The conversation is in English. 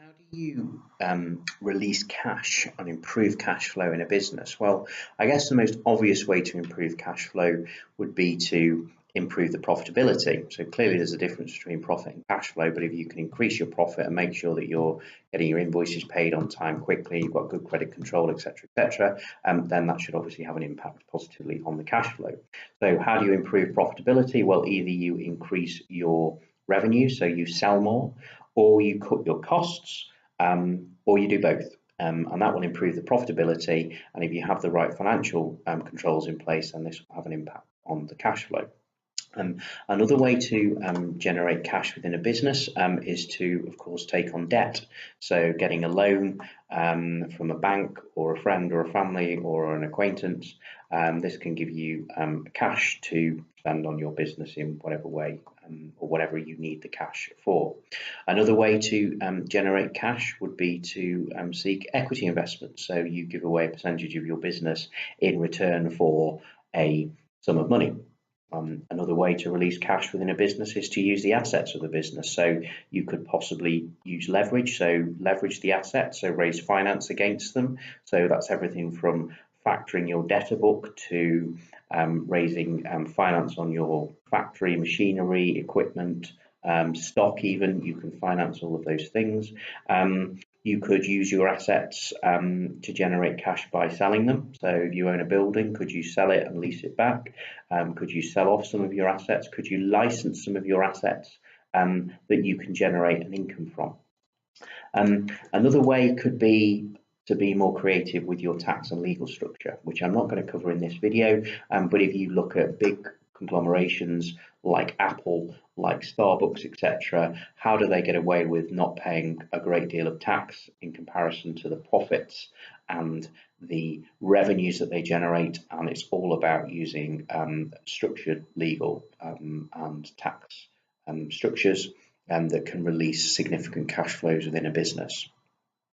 How do you release cash and improve cash flow in a business? Well, I guess the most obvious way to improve cash flow would be to improve the profitability. So clearly there's a difference between profit and cash flow, but if you can increase your profit and make sure that you're getting your invoices paid on time quickly, you've got good credit control, etc., then that should obviously have an impact positively on the cash flow. So how do you improve profitability? Well, either you increase your revenue, so you sell more, or you cut your costs, or you do both. And that will improve the profitability. And if you have the right financial controls in place, then this will have an impact on the cash flow. Another way to generate cash within a business is to, of course, take on debt. So getting a loan from a bank or a friend or a family or an acquaintance, this can give you cash to spend on your business in whatever way or whatever you need the cash for. Another way to generate cash would be to seek equity investment. So you give away a percentage of your business in return for a sum of money. Another way to release cash within a business is to use the assets of the business. So you could possibly use leverage, so leverage the assets, so raise finance against them. So that's everything from factoring your debtor book to raising finance on your factory, machinery, equipment, stock even. You can finance all of those things. You could use your assets to generate cash by selling them. So if you own a building, could you sell it and lease it back? Could you sell off some of your assets? Could you license some of your assets that you can generate an income from? Another way could be to be more creative with your tax and legal structure, which I'm not going to cover in this video, but if you look at big conglomerations like Apple, like Starbucks, etc., how do they get away with not paying a great deal of tax in comparison to the profits and the revenues that they generate? And it's all about using structured legal and tax structures that can release significant cash flows within a business.